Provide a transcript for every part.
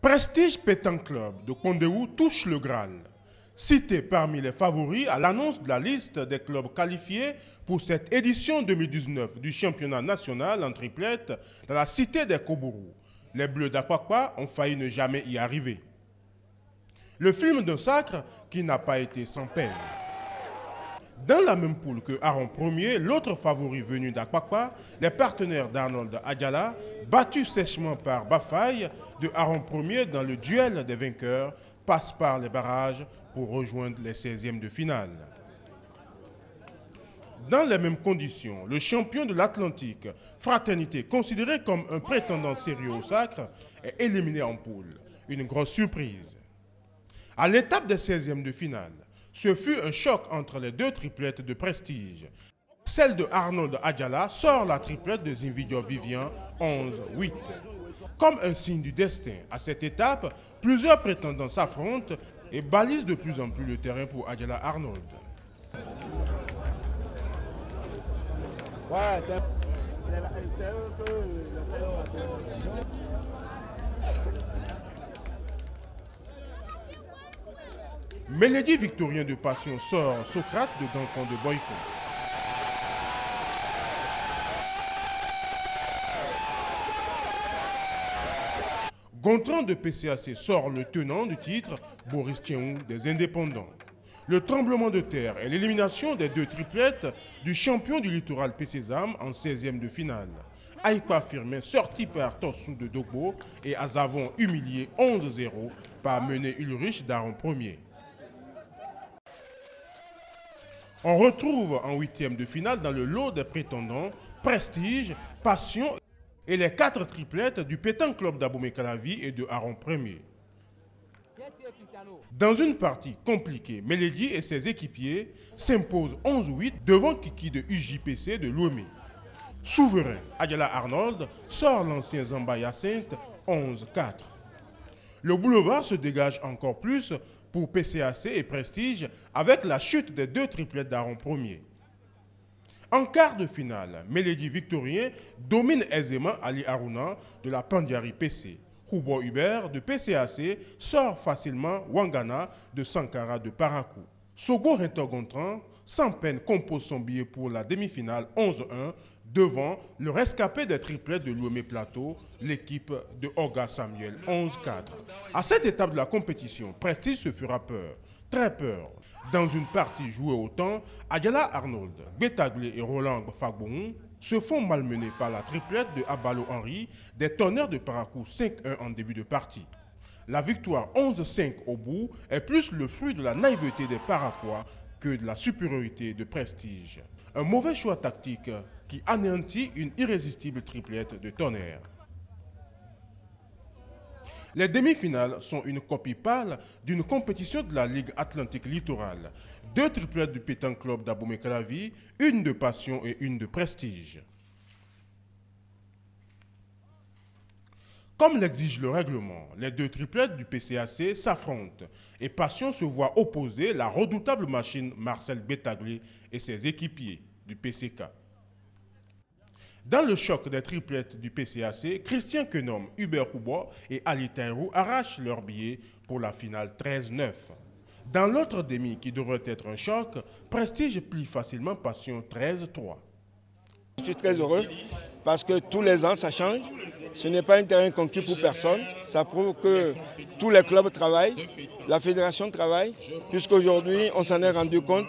Prestige Pétanque Club de Kondéou touche le Graal. Cité parmi les favoris à l'annonce de la liste des clubs qualifiés pour cette édition 2019 du championnat national en triplette dans la cité des Kobourou. Les Bleus d'Akwakwa ont failli ne jamais y arriver. Le film d'un sacre qui n'a pas été sans peine. Dans la même poule que Aron Ier, l'autre favori venu d'Akwakwa, les partenaires d'Arnold Adjala, battus sèchement par Bafaye de Aron Ier dans le duel des vainqueurs, passent par les barrages pour rejoindre les 16e de finale. Dans les mêmes conditions, le champion de l'Atlantique, Fraternité, considéré comme un prétendant sérieux au sacre, est éliminé en poule. Une grosse surprise. À l'étape des 16e de finale, ce fut un choc entre les deux triplettes de prestige. Celle de Arnold Adjala sort la triplette de Zinvidjo Vivian 11-8. Comme un signe du destin, à cette étape, plusieurs prétendants s'affrontent et balisent de plus en plus le terrain pour Adjala Arnold. Mélodie Victorien de Passion sort Socrate de Dancon de Boyko. Gontran de PCAC sort le tenant du titre, Boris Tchéou des Indépendants. Le tremblement de terre et l'élimination des deux triplettes du champion du littoral PCSAM en 16e de finale. Aïkwa Firmin sorti par Tossou de Dogbo et Azavon humilié 11-0 par Mené Ulrich d'Aron Ier. On retrouve en 8e de finale dans le lot des prétendants Prestige, Passion et les 4 triplettes du Pétanque Club d'Abomey-Calavi et de Aron Ier. Dans une partie compliquée, Mélodie et ses équipiers s'imposent 11-8 devant Kiki de UJPC de Lomé. Souverain, Adjala Arnold sort l'ancien Zamba Hyacinthe 11-4. Le boulevard se dégage encore plus pour PCAC et Prestige avec la chute des deux triplettes d'Aron Ier. En quart de finale, Mélodie Victorien domine aisément Ali Aruna de la Pandiari PC. Hubo Hubert de PCAC sort facilement Wangana de Sankara de Parakou. Sogo Gontran, sans peine, compose son billet pour la demi-finale 11-1 devant le rescapé des triplettes de Lomé Plateau, l'équipe de Oga Samuel 11-4. À cette étape de la compétition, Prestige se fera peur, très peur. Dans une partie jouée au temps, Adjala Arnold, Betaglé et Roland Fagbon se font malmener par la triplette de Abalo Henry, des Tonnerres de Parakou 5-1 en début de partie. La victoire 11-5 au bout est plus le fruit de la naïveté des Paraquois que de la supériorité de Prestige. Un mauvais choix tactique qui anéantit une irrésistible triplette de Tonnerre. Les demi-finales sont une copie pâle d'une compétition de la Ligue Atlantique Littorale. 2 triplettes du Pétanque Club d'Abomey-Calavi, une de Passion et une de Prestige. Comme l'exige le règlement, les 2 triplettes du PCAC s'affrontent et Passion se voit opposer la redoutable machine Marcel Betaglé et ses équipiers du PCK. Dans le choc des triplettes du PCAC, Christian Kenom, Hubert Hubo et Ali Taïrou arrachent leur billet pour la finale 13-9. Dans l'autre demi qui devrait être un choc, Prestige plie facilement Passion 13-3. Je suis très heureux parce que tous les ans ça change. Ce n'est pas un terrain conquis pour personne. Ça prouve que tous les clubs travaillent, la fédération travaille, puisqu'aujourd'hui on s'en est rendu compte.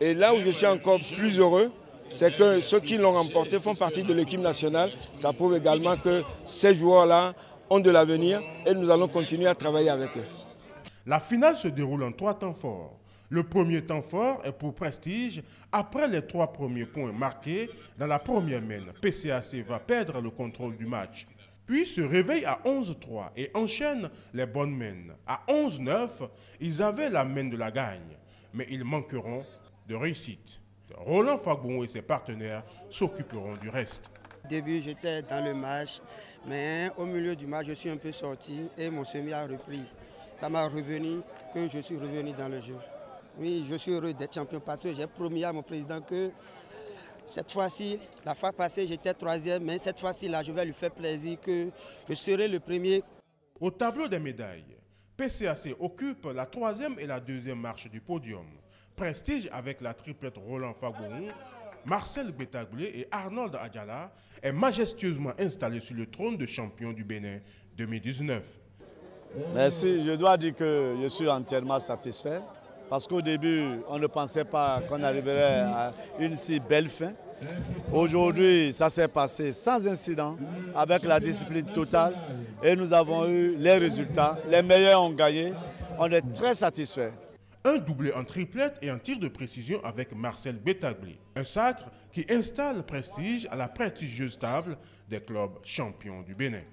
Et là où je suis encore plus heureux, c'est que ceux qui l'ont remporté font partie de l'équipe nationale. Ça prouve également que ces joueurs-là ont de l'avenir et nous allons continuer à travailler avec eux. La finale se déroule en 3 temps forts. Le premier temps fort est pour Prestige. Après les 3 premiers points marqués dans la première main, PCAC va perdre le contrôle du match. Puis se réveille à 11-3 et enchaîne les bonnes mains. À 11-9, ils avaient la main de la gagne, mais ils manqueront de réussite. Roland Fagbon et ses partenaires s'occuperont du reste. Au début, j'étais dans le match, mais au milieu du match, je suis un peu sorti et mon semi a repris. Ça m'a revenu que je suis revenu dans le jeu. Oui, je suis heureux d'être champion parce que j'ai promis à mon président que cette fois-ci, la fois passée, j'étais 3e, mais cette fois-ci, là, je vais lui faire plaisir que je serai le premier Au tableau des médailles, PCAC occupe la 3e et la 2e marche du podium. Prestige avec la triplette Roland Fagbohou, Marcel Betaglé et Arnold Adjala est majestueusement installé sur le trône de champion du Bénin 2019. Merci, je dois dire que je suis entièrement satisfait parce qu'au début, on ne pensait pas qu'on arriverait à une si belle fin. Aujourd'hui, ça s'est passé sans incident, avec la discipline totale et nous avons eu les résultats. Les meilleurs ont gagné. On est très satisfaits. Un doublé en triplette et en tir de précision avec Marcel Betaglé. Un sacre qui installe Prestige à la prestigieuse table des clubs champions du Bénin.